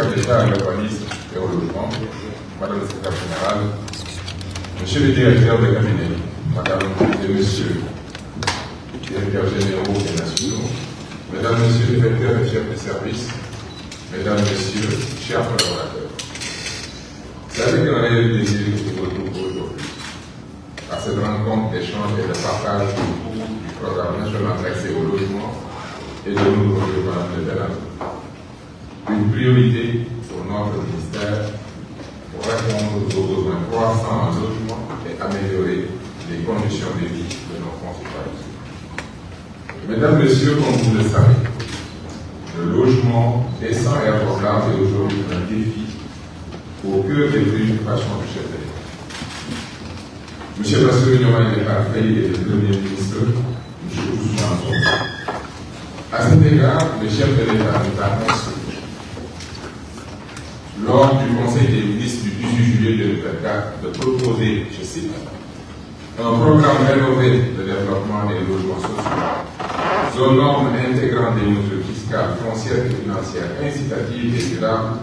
secrétaire d'État à l'urbanisme et au logement, Madame le secrétaire général, Monsieur le directeur de cabinet, Madame et Monsieur les directeurs généraux et nationaux, Mesdames, Messieurs les directeurs et chefs de service, Mesdames, Messieurs, chers collaborateurs, c'est avec un réel plaisir que je vous retrouve aujourd'hui à cette rencontre d'échange et de partage autour du programme national d'accès au logement et de nouveaux urbains de Bellamy. Une priorité pour notre ministère pour répondre aux besoins croissants en logement et améliorer les conditions de vie de nos concitoyens. Mesdames, Messieurs, comme vous le savez, le logement décent et abordable est aujourd'hui un défi au cœur des préoccupations du chef de l'État. M. Bassirou Diomaye Faye et le Premier ministre, M. Ousmane Sonko. À cet égard, le chef de l'État nous a annoncé lors du Conseil des ministres du 18 juillet 2024 de proposer, je cite, un programme rénové de développement des logements sociaux, zone norme intégrant des mesures fiscales, foncières et financières incitatives et durables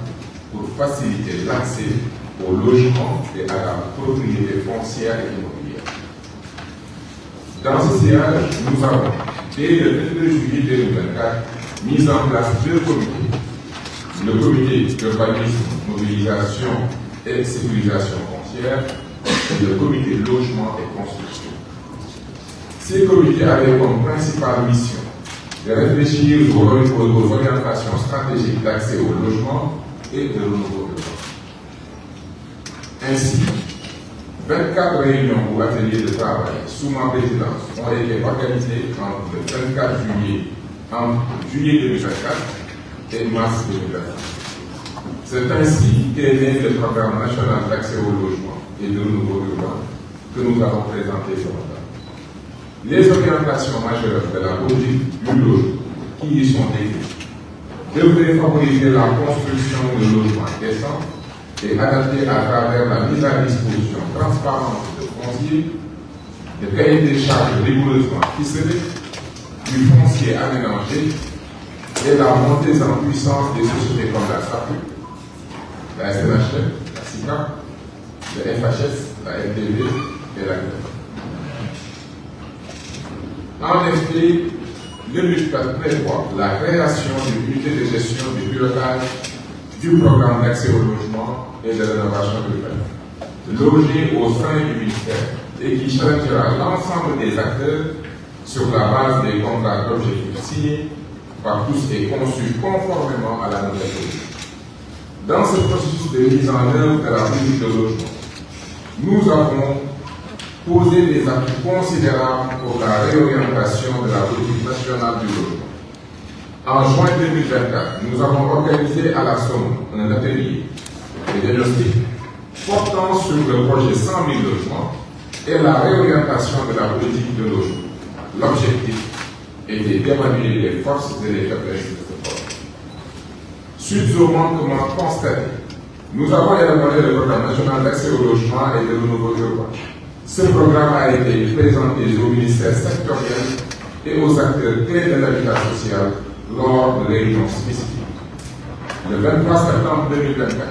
pour faciliter l'accès au logement et à la propriété foncière et immobilière. Dans ce sillage, nous avons, dès le 22 juillet 2024, mis en place deux comités. Le comité d'urbanisme, mobilisation et sécurisation foncière et le comité logement et construction. Ces comités avaient comme principale mission de réfléchir aux orientations stratégiques d'accès au logement et de renouveau urbain. Ainsi, 24 réunions ou ateliers de travail sous ma présidence ont été organisés entre le 24 juillet 2024 et mars 2024. C'est ainsi qu'est né le programme national d'accès au logement et de renouveau urbain que nous avons présenté ce matin. Les orientations majeures de la politique du logement qui y sont décrites devraient favoriser la construction de logements décents et adaptés à travers la mise à disposition transparente de foncier, de cahiers des charges rigoureusement ficelés, du foncier aménagé et la montée en puissance des sociétés comme la SAPU, la SNHL, la SICA, le FHS, la FDV et la CNEF. En effet, le MUTPAD prévoit la création d'une unité de gestion du pilotage du programme d'accès au logement et de rénovation urbaine, logé au sein du ministère et qui challengera l'ensemble des acteurs sur la base des contrats d'objectifs signés par tous et conçus conformément à la nouvelle politique. Dans ce processus de mise en œuvre de la politique de logement, nous avons posé des actes considérables pour la réorientation de la politique nationale du logement. En juin 2024, nous avons organisé à la Somme un atelier de diagnostic portant sur le projet 100 000 logements et la réorientation de la politique de logement. L'objectif était d'évaluer les forces et les faiblesses de ce projet. Suite au manquement constaté, nous avons élaboré le programme national d'accès au logement et de renouveau urbain. Ce programme a été présenté au ministère sectoriel et aux acteurs clés de l'habitat social lors de réunions spécifiques. Le 23 septembre 2024,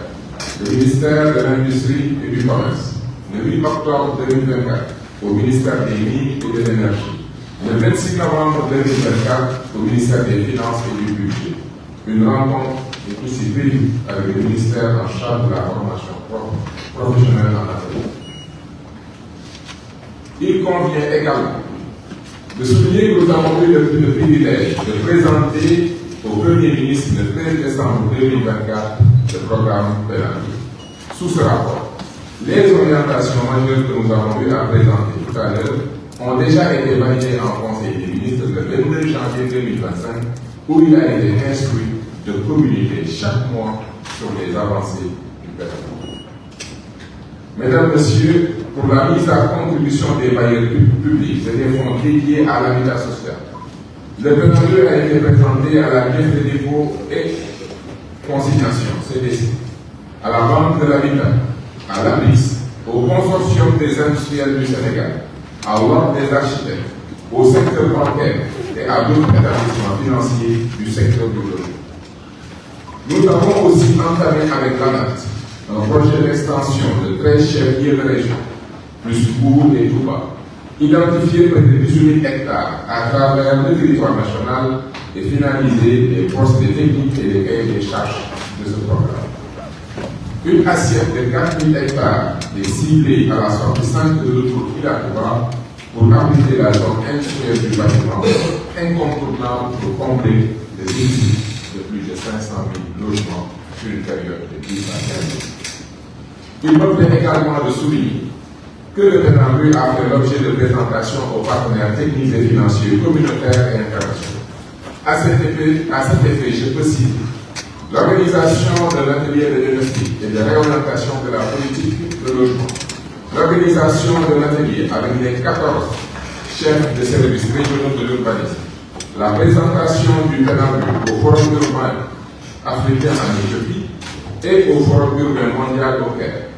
le ministère de l'Industrie et du Commerce. Le 8 octobre 2024, au ministère des Mines et de l'Énergie. Le 26 novembre 2024, au ministère des Finances et du Budget. Une rencontre est aussi prévue avec le ministère en charge de la formation professionnelle en Afrique. Il convient également de souligner que nous avons eu le privilège de présenter au Premier ministre le 13 décembre 2024 le programme Bellamy. Sous ce rapport, les orientations majeures que nous avons eu à présenter tout à l'heure ont déjà été validées en Conseil des ministres le 22 janvier 2025, où il a été instruit de communiquer chaque mois sur les avancées du Bellamy. Mesdames, Messieurs, pour la mise à contribution des bailleurs publics et des fonds dédiés à l'habitat social, le PNE a été présenté à la Caisse de dépôt et consignation, CDC, à la Banque de l'Habitat, à l'ABIS, au Consortium des industriels du Sénégal, à l'Ordre des architectes, au secteur bancaire et à d'autres établissements financiers du secteur du logement. Nous avons aussi entamé avec l'ANAT un projet d'extension de 13 chefs-lieux de région, plus Bourg et Touba, identifié près de 18 000 hectares à travers le territoire national et finaliser les procédés techniques et les cahiers des charges de ce programme. Une assiette de 4 000 hectares est ciblée à la sortie 5 de l'autoroute Ila-Touba pour abriter la zone industrielle du bâtiment, incontournable pour combler les déficits de plus de 500 000 logements sur une période de 10 à 15 ans. Il me plaît également de souligner que le PNAMU a fait l'objet de présentations aux partenaires techniques et financiers communautaires et internationaux. À cet effet, je peux citer l'organisation de l'atelier de diagnostic et de réorientation de la politique de logement, l'organisation de l'atelier avec les 14 chefs de services régionaux de l'urbanisme, la présentation du PNAMU au Forum urbain africain en Éthiopie et au Forum urbain mondial au Caire.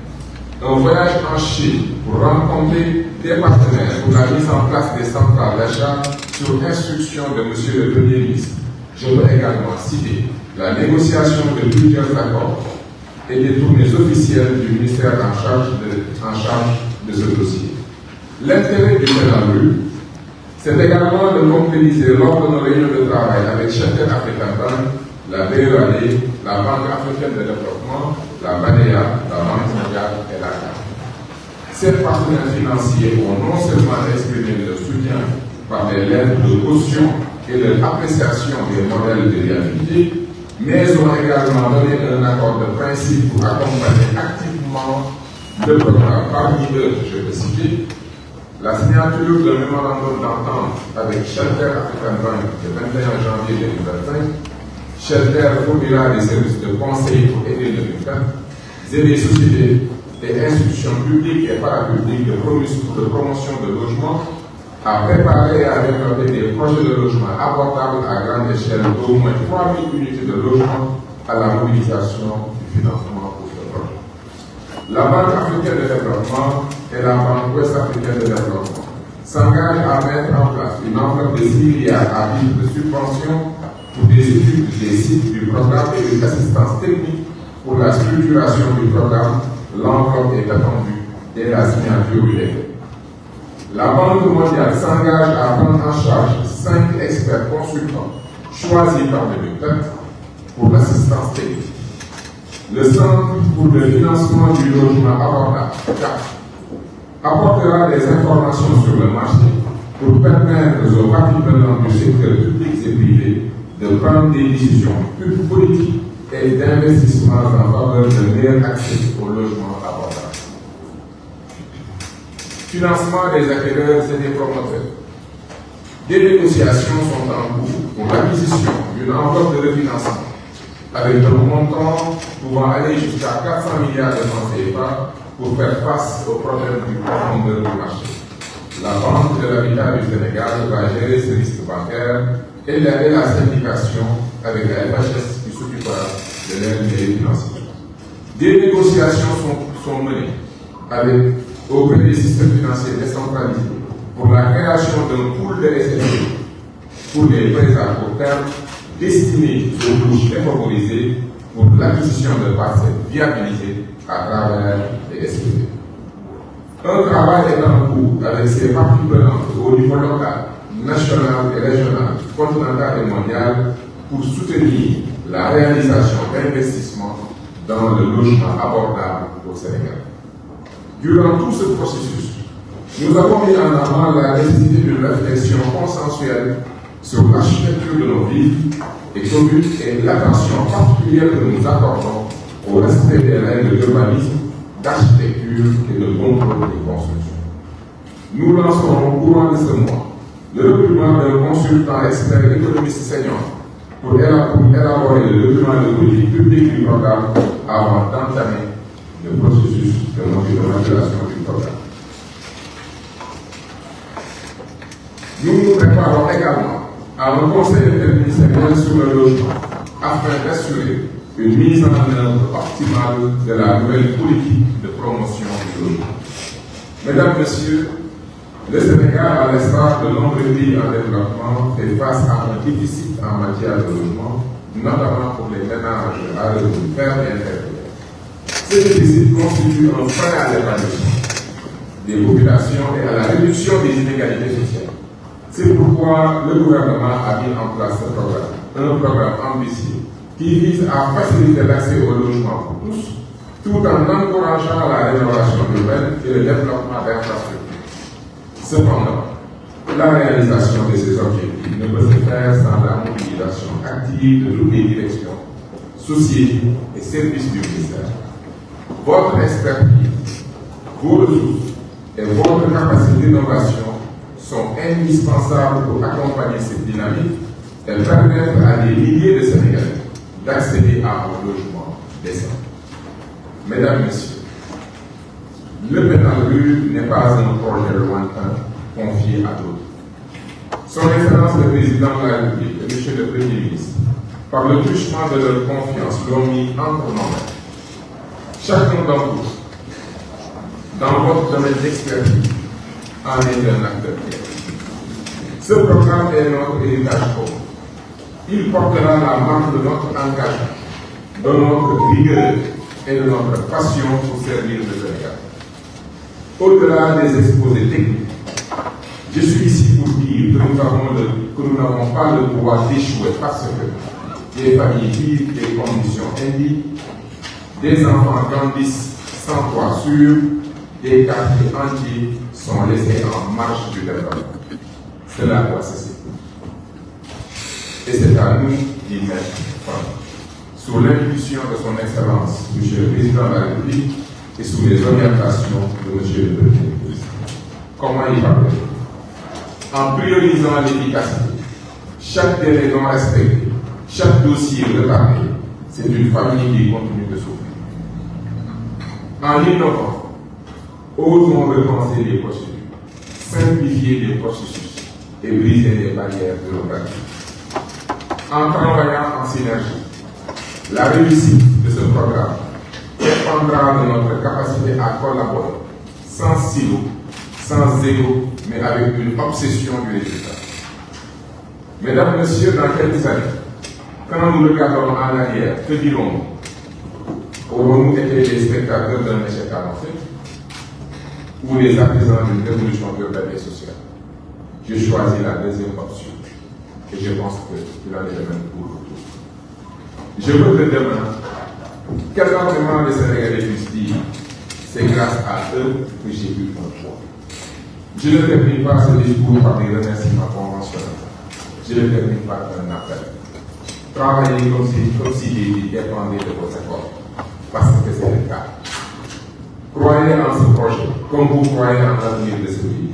Un voyage en Chine pour rencontrer des partenaires pour la mise en place des centrales d'achat sur instruction de M. le Premier ministre. Je peux également citer la négociation de plusieurs accords et des tournées officielles du ministère en charge de ce dossier. L'intérêt du PNAMU, c'est également de concrétiser lors de nos réunions de travail avec Shelter African Bank, la BEAD, la Banque africaine de développement, la BADEA, la Banque mondiale et la CAF. Ces partenaires financiers ont non seulement exprimé leur soutien par des lettres de caution et leur appréciation des modèles de réalité, mais ont également donné un accord de principe pour accompagner activement le programme. Parmi eux, je vais citer la signature d'un mémorandum d'entente avec Shelter African Bank le 21 janvier 2025. Shelter fournira des services de conseil pour aider le MICA, des sociétés et institutions publiques et parapubliques de promotion de logement à préparer et à développer des projets de logement abordables à grande échelle d'au moins 3 000 unités de logement à la mobilisation du financement pour ce projet. La Banque africaine de développement et la Banque ouest africaine de développement s'engagent à mettre en place une enveloppe de 6 milliards à titre de subvention pour des études des sites du programme et une assistance technique pour la structuration du programme. L'enveloppe est attendue dès la signature du décret. La Banque mondiale s'engage à prendre en charge 5 experts consultants choisis par le MICA pour l'assistance technique. Le Centre pour le financement du logement abordable, CAF, apportera des informations sur le marché pour permettre aux parties prenantes du secteur public et privé de prendre des décisions politiques et d'investissement en faveur d'un meilleur accès au logement abordable. Financement des acquéreurs et des promoteurs. Des négociations sont en cours pour l'acquisition d'une enveloppe de refinancement avec un montant pouvant aller jusqu'à 400 milliards de francs CFA pour faire face aux problèmes du profondeur du marché. La Banque de l'Habitat du Sénégal va gérer ce risque bancaire et la syndication avec la FHS qui s'occupera de l'aide financière. Des négociations sont menées auprès des systèmes financiers décentralisés pour la création d'un pool de SSD pour les prêts à court terme destinés aux couches défavorisées pour l'acquisition de parcelles viabilisées à travers les SPV. Un travail est en cours avec ces parties prenantes au niveau local, national et régional, continental et mondial pour soutenir la réalisation d'investissements dans le logement abordable au Sénégal. Durant tout ce processus, nous avons mis en avant la nécessité d'une réflexion consensuelle sur l'architecture de nos villes et communes et l'attention particulière que nous accordons au respect des règles d'urbanisme, d'architecture et de contrôle des constructions. Nous lancerons au courant de ce mois le recrutement d'un consultant expert économiste senior pour élaborer le document de politique publique du programme avant d'entamer le processus de maturation du programme. Nous nous préparons également à un conseil interministériel sur le logement afin d'assurer une mise en œuvre optimale de la nouvelle politique de promotion du logement. Mesdames, Messieurs, le Sénégal, à l'instar de nombreux pays en développement, fait face à un déficit en matière de logement notamment pour les ménages à revenus faibles et inférieurs. Ce déficit constitue un frein à l'épanouissement des populations et à la réduction des inégalités sociales. C'est pourquoi le gouvernement a mis en place ce programme, un programme ambitieux qui vise à faciliter l'accès au logement pour tous, tout en encourageant la rénovation urbaine et le développement d'infrastructures. Cependant, la réalisation de ces objectifs ne peut se faire sans la mobilisation active de toutes les directions, sociétés et services du ministère. Votre expertise, vos ressources et votre capacité d'innovation sont indispensables pour accompagner cette dynamique et permettre à des milliers de Sénégalais d'accéder à un logement décent. Mesdames, Messieurs, le Pénal-Rue n'est pas un projet lointain confié à d'autres. Son Excellence le Président de la République et Monsieur le Premier ministre, par le truchement de leur confiance, l'ont mis entre nos mains. Chacun d'entre vous, dans votre domaine d'expertise, en est un acteur clé. Ce programme est notre héritage commun. Il portera la marque de notre engagement, de notre rigueur et de notre passion pour servir le Sénégal. Au-delà des exposés techniques, je suis ici pour dire que nous n'avons pas le droit d'échouer parce que des familles vivent des conditions indignes, des enfants grandissent sans toit sûr, des quartiers entiers sont laissés en marge du développement. Cela doit cesser. Et c'est à nous d'y mettre fin, sous l'impulsion de son Excellence, M. le Président de la République, et sous les orientations de M. le Premier ministre. Comment y parvenir? En priorisant l'efficacité, chaque délai non respecté, chaque dossier retardé, c'est une famille qui continue de souffrir. En innovant, osons repenser les procédures, simplifier les processus et briser les barrières bureaucratiques. En travaillant en synergie, la réussite de ce programme dépendra de notre capacité à collaborer sans silo, sans égo, mais avec une obsession du résultat. Mesdames, Messieurs, dans quelques années, quand nous regarderons en arrière, que dirons-nous? Aurons-nous été les spectateurs d'un échec avancé ou les artisans d'une révolution urbaine et sociale? Je choisis la deuxième option et je pense qu'il en est de même pour vous tous. Je veux que demain, qu'énormément les Sénégalais puissent dire, c'est grâce à eux que j'ai eu mon choix. Je ne termine pas ce discours par des remerciements conventionnels. Je le termine par un appel. Travaillez comme si les vies dépendaient de vos efforts, parce que c'est le cas. Croyez en ce projet, comme vous croyez en l'avenir de ce pays.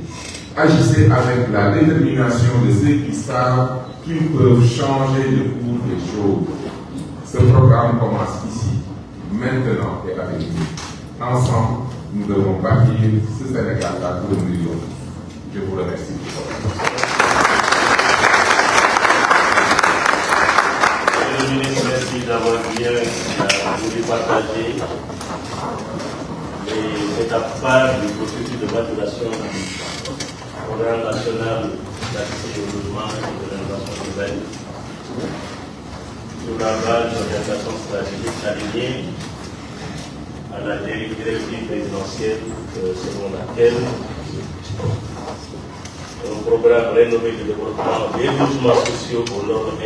Agissez avec la détermination de ceux qui savent qu'ils peuvent changer le cours des choses. Ce programme commence ici, maintenant et avec nous. Ensemble, nous devons bâtir ce Sénégal-là pour le million. Je vous remercie. Monsieur le ministre, merci d'avoir bien voulu partager les étapes phares du processus de maturation du programme national d'accès au logement et de rénovation urbaine sur la base d'orientation stratégique alignée à la directive présidentielle selon laquelle un programme rénové de développement des logements sociaux aux normes